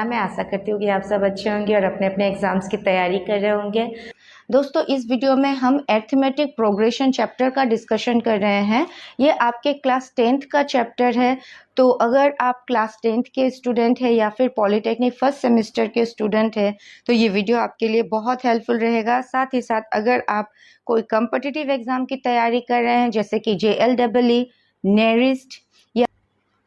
मैं आशा करती हूँ कि आप सब अच्छे होंगे और अपने अपने एग्जाम्स की तैयारी कर रहे होंगे। दोस्तों, इस वीडियो में हम अरिथमेटिक प्रोग्रेशन चैप्टर का डिस्कशन कर रहे हैं। ये आपके क्लास 10th का चैप्टर है। तो अगर आप क्लास 10th के स्टूडेंट हैं या फिर पॉलिटेक्निक फर्स्ट सेमेस्टर के स्टूडेंट हैं तो ये वीडियो आपके लिए बहुत हेल्पफुल रहेगा। साथ ही साथ अगर आप कोई कॉम्पिटिटिव एग्जाम की तैयारी कर रहे हैं जैसे कि JLEE, नेरिस्ट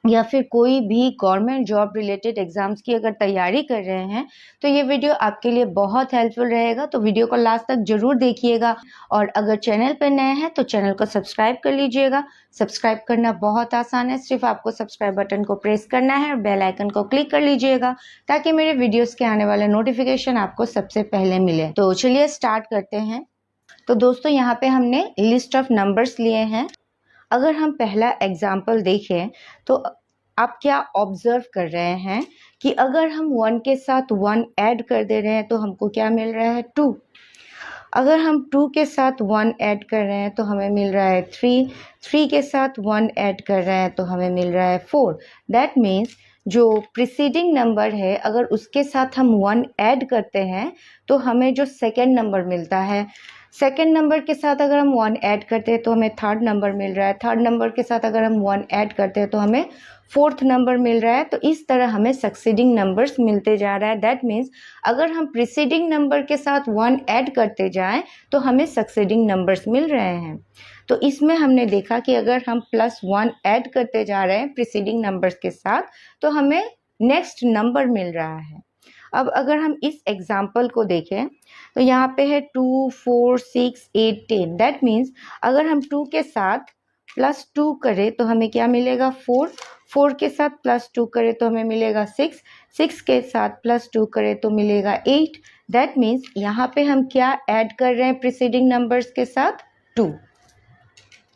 या फिर कोई भी गवर्नमेंट जॉब रिलेटेड एग्जाम्स की अगर तैयारी कर रहे हैं तो ये वीडियो आपके लिए बहुत हेल्पफुल रहेगा। तो वीडियो को लास्ट तक जरूर देखिएगा और अगर चैनल पर नए हैं तो चैनल को सब्सक्राइब कर लीजिएगा। सब्सक्राइब करना बहुत आसान है, सिर्फ आपको सब्सक्राइब बटन को प्रेस करना है और बेल आइकन को क्लिक कर लीजिएगा ताकि मेरे वीडियोस के आने वाले नोटिफिकेशन आपको सबसे पहले मिले। तो चलिए स्टार्ट करते हैं। तो दोस्तों, यहाँ पे हमने लिस्ट ऑफ नंबर्स लिए हैं। अगर हम पहला एग्जाम्पल देखें तो आप क्या ऑब्जर्व कर रहे हैं कि अगर हम 1 के साथ 1 ऐड कर दे रहे हैं तो हमको क्या मिल रहा है 2। अगर हम 2 के साथ 1 ऐड कर रहे हैं तो हमें मिल रहा है 3 के साथ 1 ऐड कर रहे हैं तो हमें मिल रहा है 4। दैट मीन्स जो प्रीसीडिंग नंबर है अगर उसके साथ हम 1 ऐड करते हैं तो हमें जो सेकेंड नंबर मिलता है, सेकेंड नंबर के साथ अगर हम 1 ऐड करते हैं तो हमें थर्ड नंबर मिल रहा है, थर्ड नंबर के साथ अगर हम 1 ऐड करते हैं तो हमें फोर्थ नंबर मिल रहा है। तो इस तरह हमें सक्सीडिंग नंबर्स मिलते जा रहा है। दैट मीन्स अगर हम प्रीसीडिंग नंबर के साथ 1 ऐड करते जाएं तो हमें सक्सीडिंग नंबर्स मिल रहे हैं। तो इसमें हमने देखा कि अगर हम +1 ऐड करते जा रहे हैं प्रीसीडिंग नंबर्स के साथ तो हमें नेक्स्ट नंबर मिल रहा है। अब अगर हम इस एग्जाम्पल को देखें तो यहाँ पे है 2, 4, 6, 8, 10। दैट मीन्स अगर हम 2 के साथ +2 करें तो हमें क्या मिलेगा 4 के साथ +2 करें तो हमें मिलेगा 6 के साथ +2 करें तो मिलेगा 8। दैट मीन्स यहाँ पे हम क्या ऐड कर रहे हैं प्रीसीडिंग नंबर्स के साथ 2।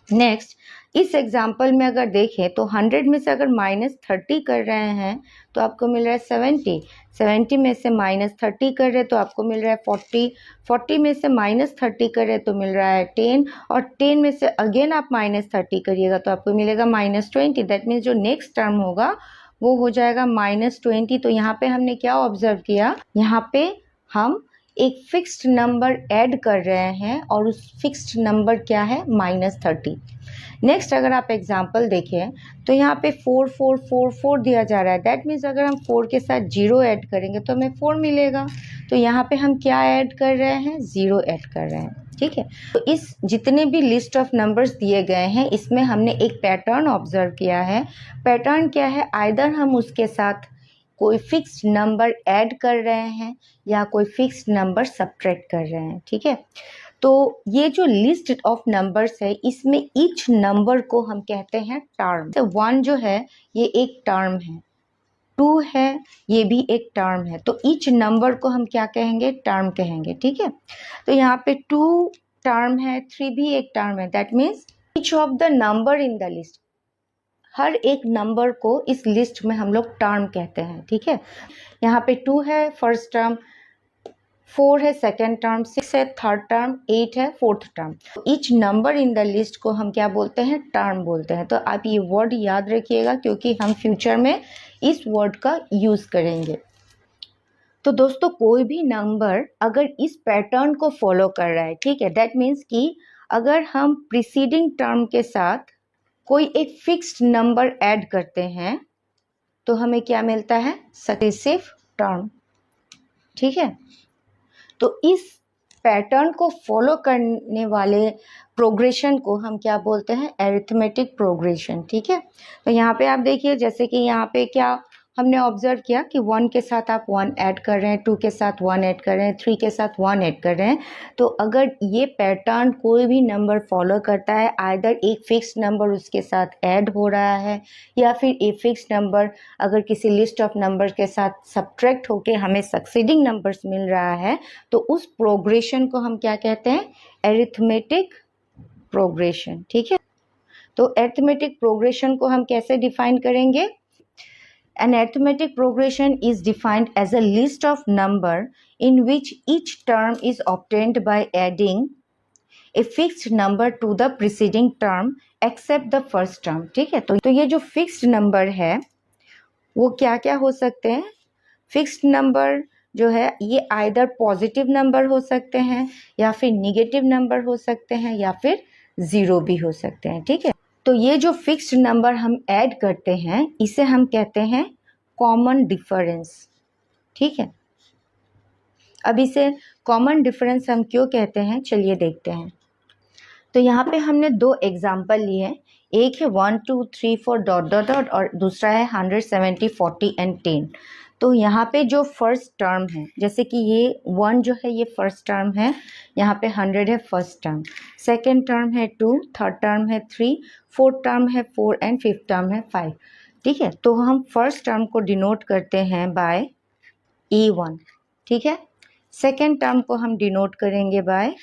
नेक्स्ट, इस एग्जाम्पल में अगर देखें तो 100 में से अगर -30 कर रहे हैं तो आपको मिल रहा है 70 में से -30 कर रहे हैं तो आपको मिल रहा है 40 में से -30 कर रहे हैं तो मिल रहा है 10 और 10 में से अगेन आप -30 करिएगा तो आपको मिलेगा -20। दैट मीन्स जो नेक्स्ट टर्म होगा वो हो जाएगा -20। तो यहाँ पे हमने क्या ऑब्जर्व किया, यहाँ पे हम एक फिक्स्ड नंबर ऐड कर रहे हैं और उस फिक्स्ड नंबर क्या है -30। नेक्स्ट, अगर आप एग्जाम्पल देखें तो यहाँ पे 4 4 4 4 दिया जा रहा है। दैट मीन्स अगर हम 4 के साथ 0 ऐड करेंगे तो हमें 4 मिलेगा। तो यहाँ पे हम क्या ऐड कर रहे हैं, 0 ऐड कर रहे हैं। ठीक है, तो इस जितने भी लिस्ट ऑफ नंबर्स दिए गए हैं इसमें हमने एक पैटर्न ऑब्जर्व किया है। पैटर्न क्या है, आइदर हम उसके साथ कोई फिक्स्ड नंबर ऐड कर रहे हैं या कोई फिक्स्ड नंबर सब्ट्रैक्ट कर रहे हैं। ठीक है, तो ये जो लिस्ट ऑफ नंबर्स है इसमें ईच नंबर को हम कहते हैं टर्म। तो 1 जो है ये एक टर्म है, 2 है ये भी एक टर्म है। तो ईच नंबर को हम क्या कहेंगे, टर्म कहेंगे। ठीक है, तो यहाँ पे 2 टर्म है, 3 भी एक टर्म है। That means each of the number in the list, हर एक नंबर को इस लिस्ट में हम लोग टर्म कहते हैं। ठीक है, यहाँ पे 2 है फर्स्ट टर्म, 4 है सेकेंड टर्म, 6 है थर्ड टर्म, 8 है fourth term. Each number in the list को हम क्या बोलते हैं, टर्म बोलते हैं। तो आप ये वर्ड याद रखिएगा क्योंकि हम फ्यूचर में इस वर्ड का यूज करेंगे। तो दोस्तों, कोई भी नंबर अगर इस पैटर्न को फॉलो कर रहा है, ठीक है, दैट मीन्स कि अगर हम प्रीसीडिंग टर्म के साथ कोई एक फिक्स्ड नंबर ऐड करते हैं तो हमें क्या मिलता है, सक्सेसिव टर्म। ठीक है, तो इस पैटर्न को फॉलो करने वाले प्रोग्रेशन को हम क्या बोलते हैं, अरिथमेटिक प्रोग्रेशन। ठीक है, तो यहाँ पे आप देखिए जैसे कि यहाँ पे क्या हमने ऑब्जर्व किया कि 1 के साथ आप 1 ऐड कर रहे हैं, 2 के साथ 1 ऐड कर रहे हैं, 3 के साथ 1 ऐड कर रहे हैं। तो अगर ये पैटर्न कोई भी नंबर फॉलो करता है, आइदर एक फिक्स नंबर उसके साथ ऐड हो रहा है या फिर एक फिक्स नंबर अगर किसी लिस्ट ऑफ नंबर के साथ सब्ट्रैक्ट होके हमें सक्सीडिंग नंबर्स मिल रहा है तो उस प्रोग्रेशन को हम क्या कहते हैं, अरिथमेटिक प्रोग्रेशन। ठीक है, तो अरिथमेटिक प्रोग्रेशन को हम कैसे डिफाइन करेंगे, An arithmetic progression is defined as a list of number in which each term is obtained by adding a fixed number to the preceding term except the first term। ठीक है, तो ये जो fixed number है वो क्या क्या हो सकते हैं, फिक्स्ड नंबर जो है ये आइदर पॉजिटिव नंबर हो सकते हैं या फिर निगेटिव नंबर हो सकते हैं या फिर ज़ीरो भी हो सकते हैं, ठीक है। तो ये जो फिक्स्ड नंबर हम ऐड करते हैं इसे हम कहते हैं कॉमन डिफरेंस, ठीक है। अब इसे कॉमन डिफरेंस हम क्यों कहते हैं, चलिए देखते हैं। तो यहाँ पे हमने दो एग्जाम्पल लिए हैं, एक है 1 2 3 4 डॉट डॉट डॉट और दूसरा है 170 40 एंड 10। तो यहाँ पे जो फर्स्ट टर्म है, जैसे कि ये 1 जो है ये फर्स्ट टर्म है, यहाँ पे 100 है फर्स्ट टर्म, सेकेंड टर्म है 2, थर्ड टर्म है 3, फोर्थ टर्म है 4 एंड फिफ्थ टर्म है 5, ठीक है। तो हम फर्स्ट टर्म को डिनोट करते हैं बाय A1, ठीक है। सेकेंड टर्म को हम डिनोट करेंगे बाय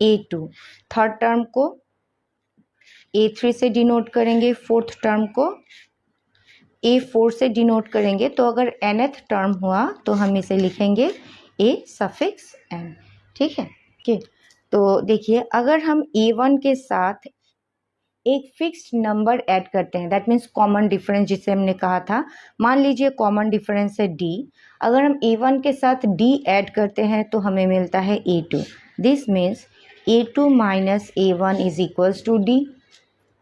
A2, थर्ड टर्म को A3 से डिनोट करेंगे, फोर्थ टर्म को A4 से डिनोट करेंगे। तो अगर nth टर्म हुआ तो हम इसे लिखेंगे A सफिक्स n, ठीक है। तो देखिए अगर हम A1 के साथ एक फिक्स्ड नंबर ऐड करते हैं, दैट मीन्स कॉमन डिफरेंस जिसे हमने कहा था, मान लीजिए कॉमन डिफरेंस है D, अगर हम A1 के साथ D ऐड करते हैं तो हमें मिलता है A2। This means A2 minus A1 is equals to D,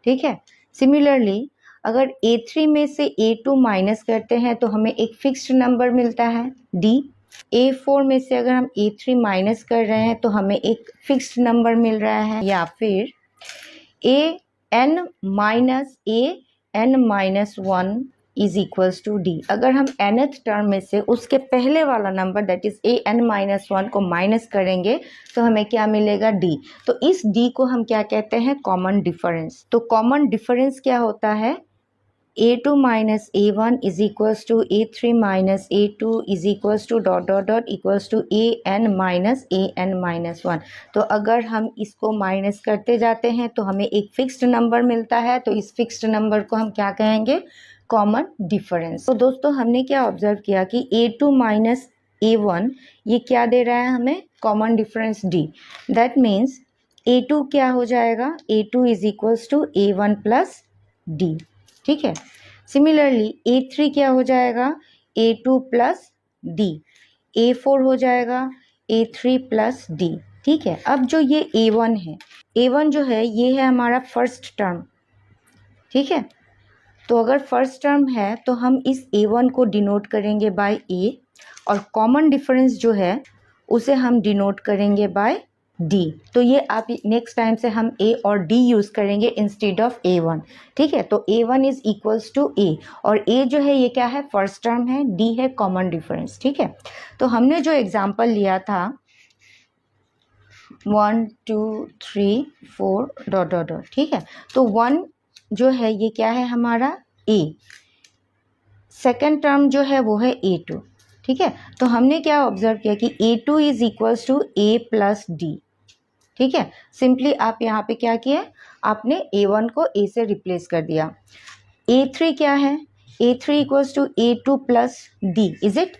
ठीक है। सिमिलरली अगर A3 में से A2 माइनस करते हैं तो हमें एक फिक्स्ड नंबर मिलता है D। A4 में से अगर हम A3 माइनस कर रहे हैं तो हमें एक फिक्स्ड नंबर मिल रहा है, या फिर an minus 1 is equals to D। अगर हम nth टर्म में से उसके पहले वाला number that is an minus 1 को माइनस करेंगे तो हमें क्या मिलेगा D। तो इस D को हम क्या कहते हैं, कॉमन डिफरेंस। तो कॉमन डिफरेंस क्या होता है, A2 minus A1 is equals to A3 minus A2 is equals to dot dot dot equals to an minus 1। तो अगर हम इसको माइनस करते जाते हैं तो हमें एक फिक्स्ड नंबर मिलता है, तो इस फिक्स्ड नंबर को हम क्या कहेंगे, कॉमन डिफरेंस। तो दोस्तों हमने क्या ऑब्जर्व किया कि A2 माइनस A1 ये क्या दे रहा है हमें, common difference D। That means A2 क्या हो जाएगा, A2 is equals to A1 plus D, ठीक है। सिमिलरली A3 क्या हो जाएगा, A2 प्लस D, A4 हो जाएगा A3 प्लस D, ठीक है। अब जो ये A1 है, A1 जो है ये है हमारा फर्स्ट टर्म, ठीक है। तो अगर फर्स्ट टर्म है तो हम इस A1 को डिनोट करेंगे बाय A, और कॉमन डिफरेंस जो है उसे हम डिनोट करेंगे बाय D। तो ये आप नेक्स्ट टाइम से हम A और D यूज़ करेंगे इंस्टेड ऑफ A1, ठीक है। तो A1 is equals to A, और A जो है ये क्या है, फर्स्ट टर्म है, D है कॉमन डिफरेंस, ठीक है। तो हमने जो एग्जाम्पल लिया था 1 2 3 4 डॉट डॉट डॉट, ठीक है। तो 1 जो है ये क्या है हमारा A, सेकेंड टर्म जो है वो है A2, ठीक है। तो हमने क्या ऑब्जर्व किया कि A2 is equals to A plus D, ठीक है। सिंपली आप यहाँ पे क्या किया, आपने A1 को A से रिप्लेस कर दिया। A3 क्या है, A3 equals to A2 plus D, is it.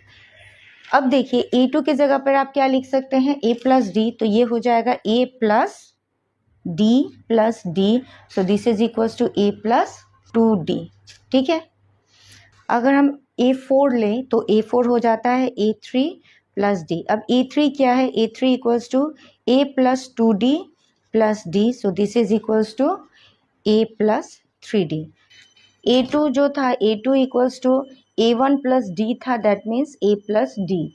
अब देखिए A2 की जगह पर आप क्या लिख सकते हैं, A प्लस D, तो ये हो जाएगा A plus D, so this is equals to A plus 2D, ठीक है। अगर हम A4 लें तो A4 हो जाता है A3 प्लस D। अब A3 क्या है, A3 equals to A plus 2D plus D, so this is equals to A plus 3D। A2 जो था, A2 equals to A1 plus D था, that means A plus D,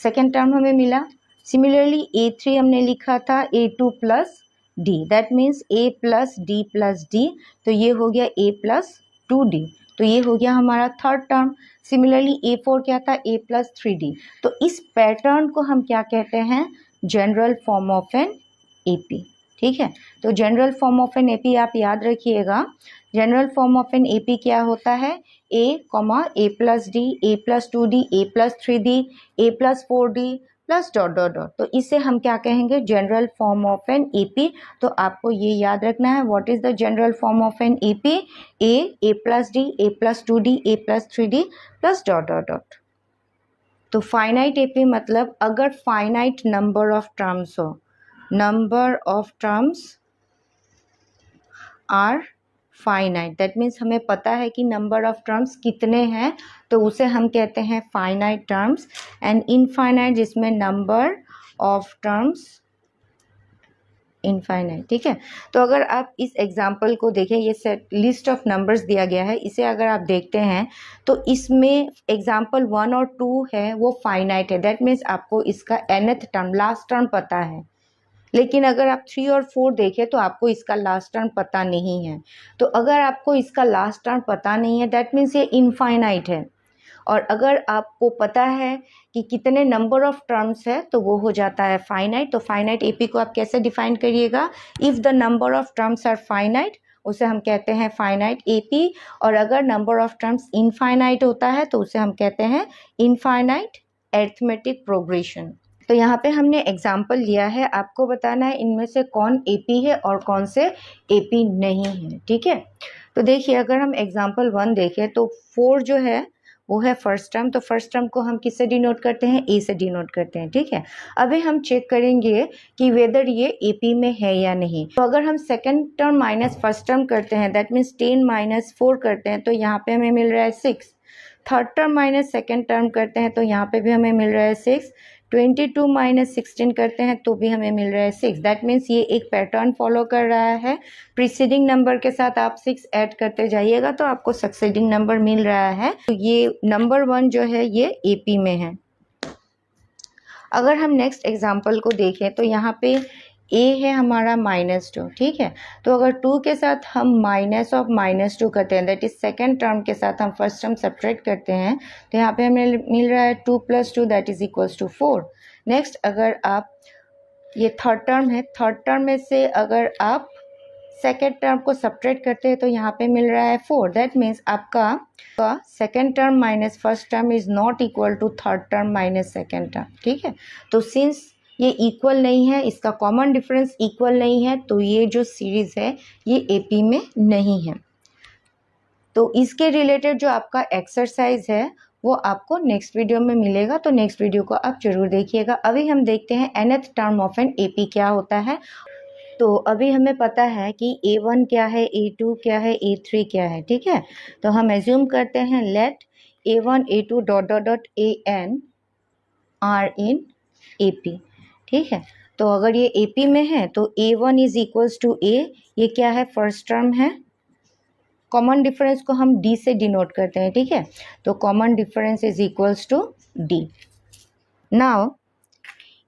second term हमें मिला। Similarly A3 हमने लिखा था A2 plus D, that means A plus D plus D, तो ये हो गया A प्लस 2D, तो ये हो गया हमारा थर्ड टर्म। सिमिलरली A4 क्या था, A प्लस 3D। तो इस पैटर्न को हम क्या कहते हैं, general form of an AP, ठीक है। तो general form of an AP आप याद रखिएगा, general form of an AP क्या होता है, A plus D, A plus 2D, A plus 3D, A plus 4D plus dot dot dot. तो इसे हम क्या कहेंगे, general form of an AP। तो आपको ये याद रखना है, what is the general form of an AP, A plus D, A plus 2D, A plus 3D plus dot dot dot. तो फाइनाइट AP मतलब अगर फाइनाइट नंबर ऑफ टर्म्स हो, number of terms are finite. That means हमें पता है कि number of terms कितने हैं, तो उसे हम कहते हैं फाइनाइट टर्म्स। एंड इनफाइनाइट जिसमें नंबर ऑफ टर्म्स इनफाइनाइट। ठीक है, तो अगर आप इस एग्जाम्पल को देखें, ये सेट लिस्ट ऑफ नंबर्स दिया गया है, इसे अगर आप देखते हैं तो इसमें एग्जाम्पल 1 और 2 है वो फाइनाइट है। दैट मीन्स आपको इसका nth टर्म, लास्ट टर्म पता है। लेकिन अगर आप 3 और 4 देखें तो आपको इसका लास्ट टर्म पता नहीं है। तो अगर आपको इसका लास्ट टर्म पता नहीं है, दैट मीन्स ये इनफाइनाइट है। और अगर आपको पता है कि कितने नंबर ऑफ टर्म्स है तो वो हो जाता है फाइनाइट। तो फाइनाइट एपी को आप कैसे डिफाइन करिएगा? If the number of terms are finite, उसे हम कहते हैं फाइनाइट एपी। और अगर नंबर ऑफ टर्म्स इनफाइनाइट होता है तो उसे हम कहते हैं इनफाइनाइट अरिथमेटिक प्रोग्रेशन। तो यहाँ पे हमने एग्जाम्पल लिया है, आपको बताना है इनमें से कौन एपी है और कौन से एपी नहीं है। ठीक है, तो देखिए अगर हम एग्जाम्पल 1 देखें तो 4 जो है वो है फर्स्ट टर्म। तो फर्स्ट टर्म को हम किससे डिनोट करते हैं? ए से डिनोट करते हैं। ठीक है, अभी हम चेक करेंगे कि वेदर ये एपी में है या नहीं। तो अगर हम second term minus first term करते हैं, दैट मीन्स 10 माइनस 4 करते हैं, तो यहाँ पे हमें मिल रहा है 6। Third term minus second term करते हैं तो यहाँ पे भी हमें मिल रहा है 6। 22 माइनस 16 करते हैं तो भी हमें मिल रहा है 6। दैट मीन्स ये एक पैटर्न फॉलो कर रहा है। प्रीसीडिंग नंबर के साथ आप 6 ऐड करते जाइएगा तो आपको सक्सीडिंग नंबर मिल रहा है। तो ये नंबर 1 जो है ये एपी में है। अगर हम नेक्स्ट एग्जाम्पल को देखें तो यहाँ पे ए है हमारा -2। ठीक है, तो अगर 2 के साथ हम माइनस ऑफ -2 करते हैं, दैट इज सेकेंड टर्म के साथ हम फर्स्ट टर्म सब्ट्रैक्ट करते हैं, तो यहाँ पे हमें मिल रहा है 2 + 2 that is equals to 4। Next अगर आप, ये थर्ड टर्म है, थर्ड टर्म में से अगर आप सेकेंड टर्म को सब्ट्रैक्ट करते हैं तो यहाँ पे मिल रहा है 4। दैट मीन्स आपका second term minus first term is not equal to third term minus second term. ठीक है, तो सिंस ये इक्वल नहीं है, इसका कॉमन डिफरेंस इक्वल नहीं है, तो ये जो सीरीज़ है ये एपी में नहीं है। तो इसके रिलेटेड जो आपका एक्सरसाइज है वो आपको नेक्स्ट वीडियो में मिलेगा, तो नेक्स्ट वीडियो को आप जरूर देखिएगा। अभी हम देखते हैं nth term of an AP क्या होता है। तो अभी हमें पता है कि A1 क्या है, A2 क्या है, A3 क्या है। ठीक है, तो हम एज्यूम करते हैं let A1 A2 dot dot dot AN are in AP। ठीक है, तो अगर ये एपी में है तो A1 is equals to A, ये क्या है? फर्स्ट टर्म है। कॉमन डिफरेंस को हम D से डिनोट करते हैं। ठीक है, तो common difference is equals to D। Now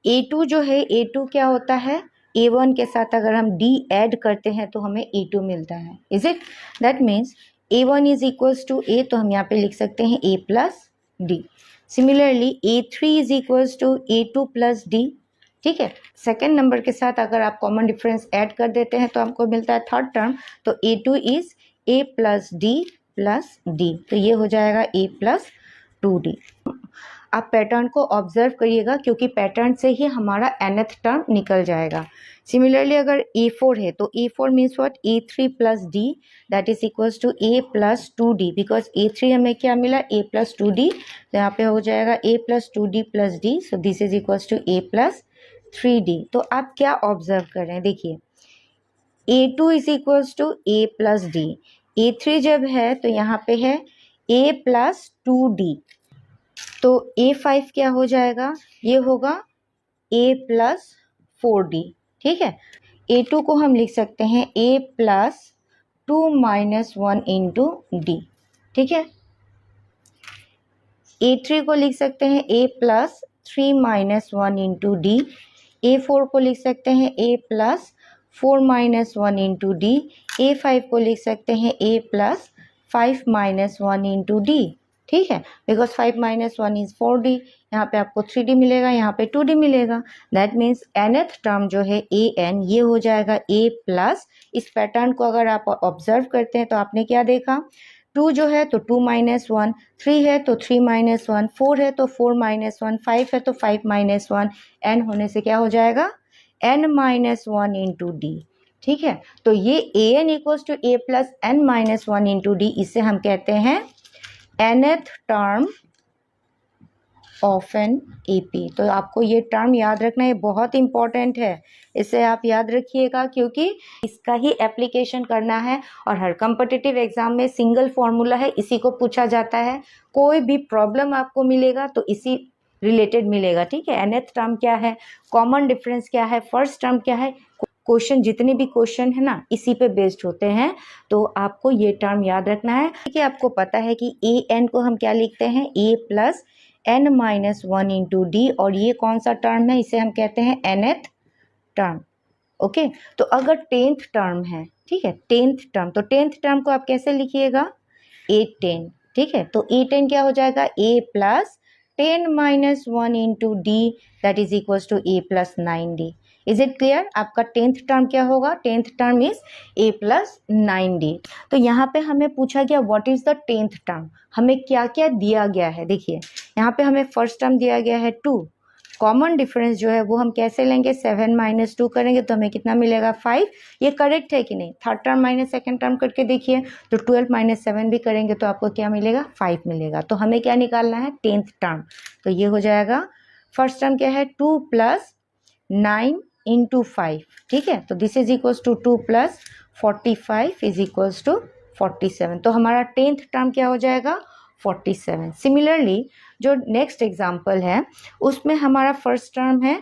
A2 जो है, A2 क्या होता है? A1 के साथ अगर हम D ऐड करते हैं तो हमें A2 मिलता है। Is it? That means A1 is equals to A, तो हम यहाँ पे लिख सकते हैं A plus D। Similarly A3 is equals to A2 plus D। ठीक है, सेकेंड नंबर के साथ अगर आप कॉमन डिफरेंस ऐड कर देते हैं तो आपको मिलता है थर्ड टर्म, तो A2 is A plus D plus D, तो ये हो जाएगा A प्लस 2D। आप पैटर्न को ऑब्जर्व करिएगा क्योंकि पैटर्न से ही हमारा nth टर्म निकल जाएगा। सिमिलरली अगर A4 है तो A4 means what? A3 plus D that is equals to A plus 2D, because A3 हमें क्या मिला? A प्लस 2D, तो यहाँ पे हो जाएगा A plus 2D plus D, so this is equals to A plus 3D। तो आप क्या ऑब्जर्व कर रहे हैं? देखिए A2 is equals to A plus D, A3 जब है तो यहाँ पे है A प्लस 2D, तो A5 क्या हो जाएगा? ये होगा A प्लस 4D। ठीक है, A2 को हम लिख सकते हैं A plus 2 minus 1 into D। ठीक है, A3 को लिख सकते हैं A plus 3 minus 1 into D। A4 को लिख सकते हैं A plus 4 minus 1 into D। A5 को लिख सकते हैं A plus 5 minus 1 into D। ठीक है, बिकॉज 5 माइनस 1 इज 4D, यहाँ पे आपको 3D मिलेगा, यहाँ पे 2D मिलेगा। दैट मीन्स nth टर्म जो है AN, ये हो जाएगा A प्लस। इस पैटर्न को अगर आप ऑब्जर्व करते हैं तो आपने क्या देखा? 2 जो है तो 2 माइनस 1, 3 है तो 3 माइनस 1, 4 है तो 4 माइनस 1, 5 है तो 5 माइनस 1, n होने से क्या हो जाएगा? n minus 1 into D। ठीक है, तो ये AN equals to A plus n minus 1 into D, इसे हम कहते हैं nth term of an AP. तो आपको ये टर्म याद रखना, ये बहुत इंपॉर्टेंट है, इसे आप याद रखिएगा क्योंकि इसका ही एप्लीकेशन करना है और हर कॉम्पिटिटिव एग्जाम में सिंगल फॉर्मूला है, इसी को पूछा जाता है। कोई भी प्रॉब्लम आपको मिलेगा तो इसी रिलेटेड मिलेगा, ठीक है। nth टर्म क्या है, कॉमन डिफरेंस क्या है, फर्स्ट टर्म क्या है, क्वेश्चन जितने भी क्वेश्चन है ना इसी पे बेस्ड होते हैं। तो आपको ये टर्म याद रखना है कि आपको पता है कि ए एन को हम क्या लिखते हैं, A plus N minus one into D, और ये कौन सा टर्म है, इसे हम कहते हैं nth टर्म। ओके, तो अगर 10th टर्म है, ठीक है, 10th टर्म, तो 10th टर्म को आप कैसे लिखिएगा, a10, ठीक है। तो a10 क्या हो जाएगा, a plus 10 minus one into d that is equal to a plus 9d। Is it clear? आपका 10th टर्म क्या होगा, 10th term is a plus 9d। तो यहाँ पे हमें पूछा गया what is the 10th term, हमें क्या क्या दिया गया है। देखिए यहाँ पे हमें फर्स्ट टर्म दिया गया है 2, कॉमन डिफरेंस जो है वो हम कैसे लेंगे, 7 माइनस 2 करेंगे तो हमें कितना मिलेगा, 5। ये करेक्ट है कि नहीं, third term minus second term करके देखिए, तो 12 माइनस 7 भी करेंगे तो आपको क्या मिलेगा, 5 मिलेगा। तो हमें क्या निकालना है, 10th टर्म। तो ये हो जाएगा, फर्स्ट टर्म क्या है, 2 प्लस 9 इंटू 5, ठीक है। तो this is equals to 2 plus 45 is equals to 47। तो हमारा 10th टर्म क्या हो जाएगा, 47। सिमिलरली जो नेक्स्ट एग्जाम्पल है उसमें हमारा फर्स्ट टर्म है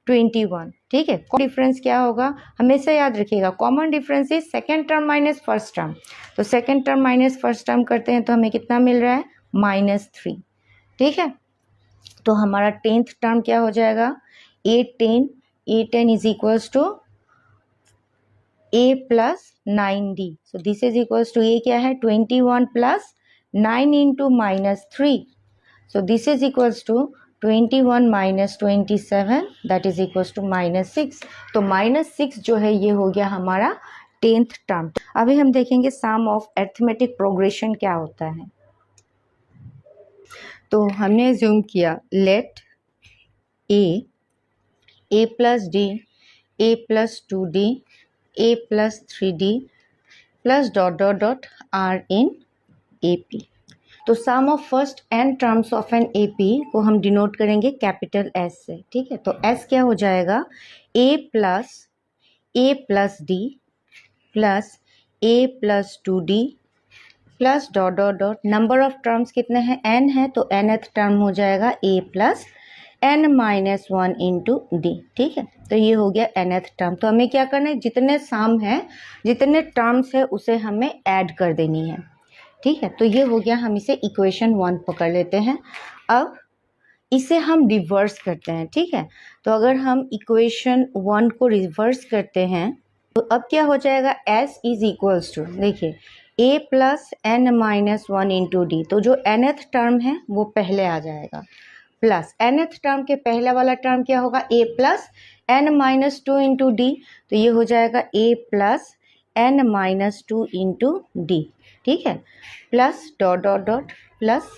21, ठीक है। डिफरेंस क्या होगा, हमेशा याद रखिएगा, common difference is second term minus first term. तो second term minus first term करते हैं तो हमें कितना मिल रहा है, -3, ठीक है। तो हमारा 10th टर्म क्या हो जाएगा, a10 is equals to a plus 9d। So this is equals to a क्या है, 21 plus 9 into -3। So this is equals to 21 minus 27 that is equals to -6। तो -6 जो है ये हो गया हमारा 10th टर्म। अभी हम देखेंगे सम ऑफ अरिथमेटिक प्रोग्रेशन क्या होता है। तो हमने अज्यूम किया let a plus D, a plus 2d, a plus 3d plus dot dot dot r in AP। तो sum of first n terms of an AP को हम डिनोट करेंगे कैपिटल S से, ठीक है। तो S क्या हो जाएगा, a plus D plus a plus 2d plus dot dot dot, number of terms कितने हैं, n है, तो nth टर्म हो जाएगा a plus n minus 1 into D, ठीक है। तो ये हो गया nth टर्म। तो हमें क्या करना है, जितने सम है, जितने टर्म्स है उसे हमें ऐड कर देनी है, ठीक है। तो ये हो गया, हम इसे इक्वेशन 1 पकड़ लेते हैं। अब इसे हम रिवर्स करते हैं, ठीक है। तो अगर हम इक्वेशन 1 को रिवर्स करते हैं तो अब क्या हो जाएगा, s इज इक्वल्स टू, देखिए a plus n minus 1 into d. तो जो nth टर्म है वो पहले आ जाएगा, प्लस nth टर्म के पहला वाला टर्म क्या होगा, a plus n minus 2 into d. तो ये हो जाएगा a plus n minus 2 into D, ठीक है, plus dot dot dot plus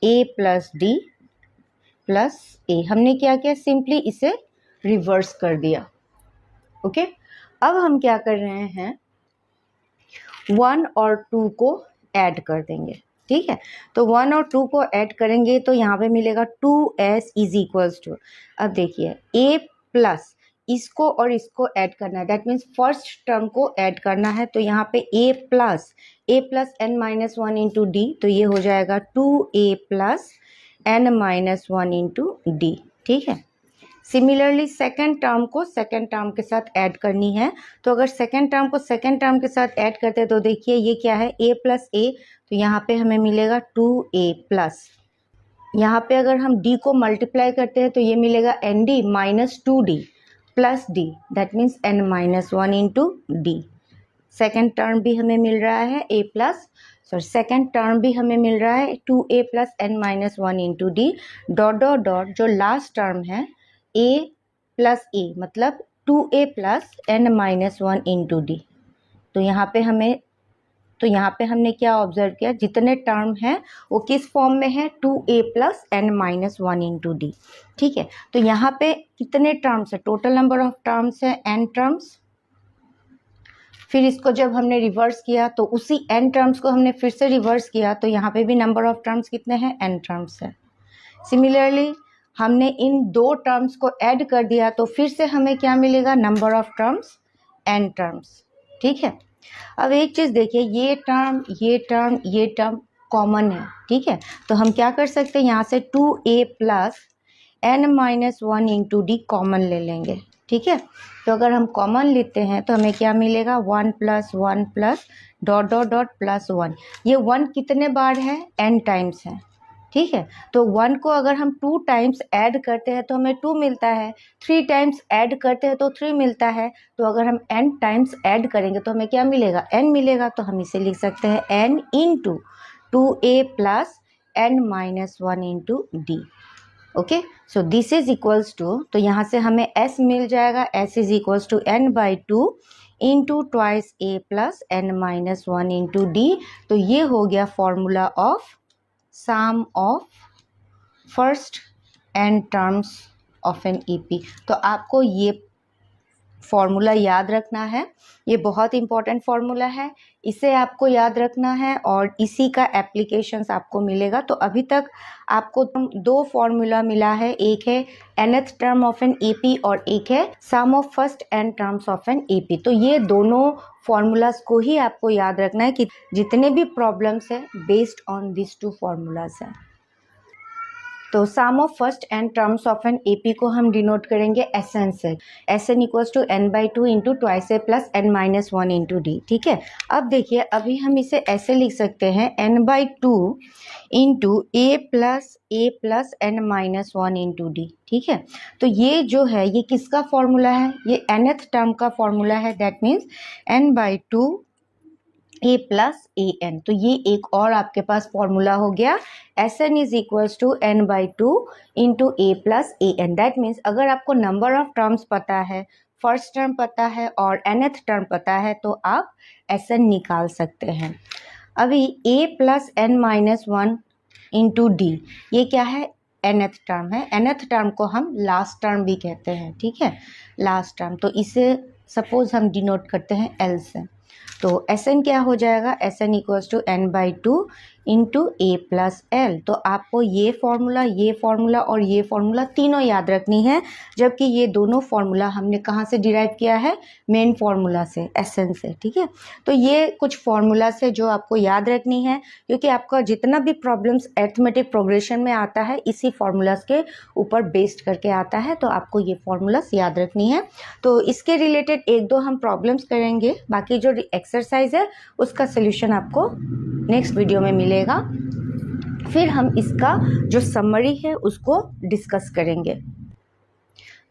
a plus D plus a। हमने क्या किया, सिंपली इसे रिवर्स कर दिया, ओके। अब हम क्या कर रहे हैं, 1 और 2 को ऐड कर देंगे, ठीक है। तो 1 और 2 को ऐड करेंगे तो यहाँ पे मिलेगा 2s इज इक्वल्स टू, अब देखिए a प्लस इसको और इसको ऐड करना है, दैट मीन्स फर्स्ट टर्म को ऐड करना है। तो यहाँ पे a plus n minus 1 into d, तो ये हो जाएगा 2a plus n minus 1 into D, ठीक है। सिमिलरली सेकेंड टर्म को सेकेंड टर्म के साथ ऐड करनी है। तो अगर सेकेंड टर्म को सेकेंड टर्म के साथ ऐड करते हैं तो देखिए ये क्या है, a प्लस a, तो यहाँ पे हमें मिलेगा 2a प्लस, यहाँ पे अगर हम d को मल्टीप्लाई करते हैं तो ये मिलेगा nd minus 2d plus d, that means n minus 1 into D. Second term भी हमें मिल रहा है a प्लस, सेकेंड टर्म भी हमें मिल रहा है 2a plus n minus 1 into D, dot dot dot जो लास्ट टर्म है a प्लस a, मतलब 2a plus n minus 1 into d. तो यहाँ पे हमने क्या ऑब्जर्व किया, जितने टर्म हैं वो किस फॉर्म में है, 2a plus n minus 1 into D, ठीक है। तो यहाँ पे कितने टर्म्स है, टोटल नंबर ऑफ टर्म्स है n टर्म्स। फिर इसको जब हमने रिवर्स किया तो उसी n टर्म्स को हमने फिर से रिवर्स किया, तो यहाँ पे भी नंबर ऑफ टर्म्स कितने हैं, n टर्म्स है। सिमिलरली हमने इन दो टर्म्स को ऐड कर दिया तो फिर से हमें क्या मिलेगा, number of terms n terms. ठीक है, अब एक चीज़ देखिए, ये टर्म ये टर्म ये टर्म कॉमन है। ठीक है, तो हम क्या कर सकते हैं, यहाँ से 2a plus n-1 into D common ले लेंगे। ठीक है, तो अगर हम कॉमन लेते हैं तो हमें क्या मिलेगा, 1 plus 1 plus dot dot dot plus 1। ये 1 कितने बार है, n टाइम्स है। ठीक है, तो 1 को अगर हम 2 टाइम्स ऐड करते हैं तो हमें 2 मिलता है, 3 टाइम्स ऐड करते हैं तो 3 मिलता है। तो अगर हम n टाइम्स ऐड करेंगे तो हमें क्या मिलेगा, n मिलेगा। तो हम इसे लिख सकते हैं n into 2a plus n-1 into d. Okay, so this is equals to, तो यहाँ से हमें s मिल जाएगा, s is equals to n/2 into twice a plus n-1 into d. तो ये हो गया formula of sum of first n terms of an EP। तो आपको ये फॉर्मूला याद रखना है, ये बहुत इंपॉर्टेंट फॉर्मूला है, इसे आपको याद रखना है और इसी का एप्लीकेशंस आपको मिलेगा। तो अभी तक आपको दो फॉर्मूला मिला है, एक है nth term of an EP और एक है sum of first n terms of an EP। तो ये दोनों फॉर्मूलाज को ही आपको याद रखना है कि जितने भी प्रॉब्लम्स है based on this two formulas है। तो sum of first n terms of an AP को हम डिनोट करेंगे SN से, SN equals to n/2 into twice a plus n-1 into D. ठीक है, अब देखिए, अभी हम इसे ऐसे लिख सकते हैं n/2 into a plus n-1 into D. ठीक है, तो ये जो है ये किसका फॉर्मूला है, ये nth टर्म का फॉर्मूला है, that means n/2 a plus an। तो ये एक और आपके पास फॉर्मूला हो गया, Sn is equals to n/2 into a plus an। That means अगर आपको नंबर ऑफ टर्म्स पता है, फर्स्ट टर्म पता है और nth टर्म पता है तो आप Sn निकाल सकते हैं। अभी a plus n-1 into D, ये क्या है, nth टर्म है। nth टर्म को हम लास्ट टर्म भी कहते हैं। ठीक है, लास्ट टर्म, तो इसे सपोज हम डिनोट करते हैं L से। तो Sn क्या हो जाएगा, Sn equals to n/2 into a plus l. तो आपको ये फॉर्मूला और ये फॉर्मूला तीनों याद रखनी है, जबकि ये दोनों फॉर्मूला हमने कहाँ से डिराइव किया है, मेन फॉर्मूला से, Sn से। ठीक है, तो ये कुछ फॉर्मूला से जो आपको याद रखनी है, क्योंकि आपका जितना भी प्रॉब्लम्स अरिथमेटिक प्रोग्रेशन में आता है इसी फॉर्मूलाज के ऊपर बेस्ड करके आता है, तो आपको ये फॉर्मूलाज याद रखनी है। तो इसके रिलेटेड एक दो हम प्रॉब्लम्स करेंगे, बाकी जो एक्सरसाइज है उसका सोल्यूशन आपको नेक्स्ट वीडियो में मिलेगा। फिर हम इसका जो समरी है उसको डिस्कस करेंगे।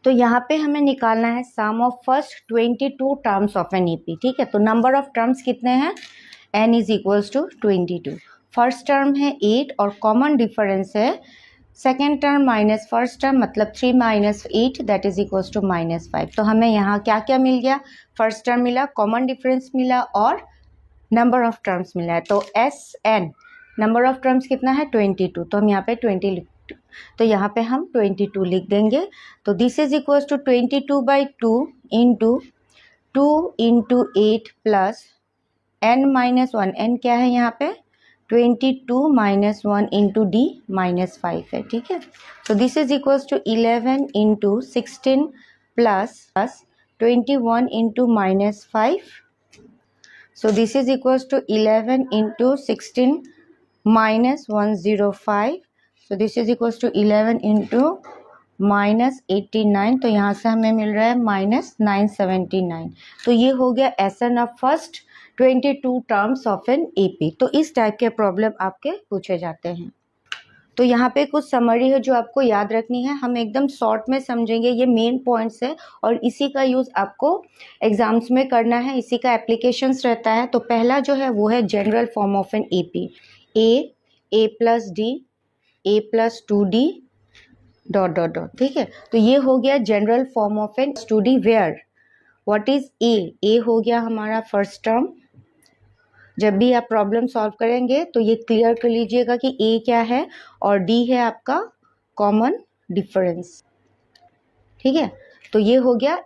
तो यहाँ पे हमें निकालना है sum of first 22 terms of an EP। ठीक है, तो नंबर ऑफ टर्म्स कितने हैं, n is equals to 22। First term है 8 और कॉमन डिफरेंस है second term minus first term, मतलब 3 minus 8 that is equals to -5। तो हमें यहाँ क्या क्या मिल गया, फर्स्ट टर्म मिला, कॉमन डिफरेंस मिला और नंबर ऑफ टर्म्स मिला है। तो Sn नंबर ऑफ टर्म्स कितना है, 22। तो हम यहाँ पे 20 लिख, तो यहाँ पे हम 22 लिख देंगे। तो this is equals to 22/2 into 2 into 8 plus n-1। n क्या है यहाँ पे, 22 माइनस 1 इंटू डी -5 है। ठीक है, तो this is equals to 11 into 16 plus 21 into -5। So this is equals to 11 into 16 minus 105. So this is equals to 11 into -89। तो यहाँ से हमें मिल रहा है -979। तो ये हो गया Sn of first 22 terms of an AP। तो इस टाइप के प्रॉब्लम आपके पूछे जाते हैं। तो यहाँ पे कुछ समरी है जो आपको याद रखनी है, हम एकदम शॉर्ट में समझेंगे, ये मेन पॉइंट्स है और इसी का यूज़ आपको एग्जाम्स में करना है, इसी का एप्लीकेशंस रहता है। तो पहला जो है वो है general form of an AP, a plus D, a plus 2d dot dot dot. ठीक है, तो ये हो गया general form of an 2d where what is a हो गया हमारा फर्स्ट टर्म। जब भी आप प्रॉब्लम सॉल्व करेंगे तो ये क्लियर कर लीजिएगा कि a क्या है और d है आपका कॉमन डिफरेंस। ठीक है, तो ये हो गया, ये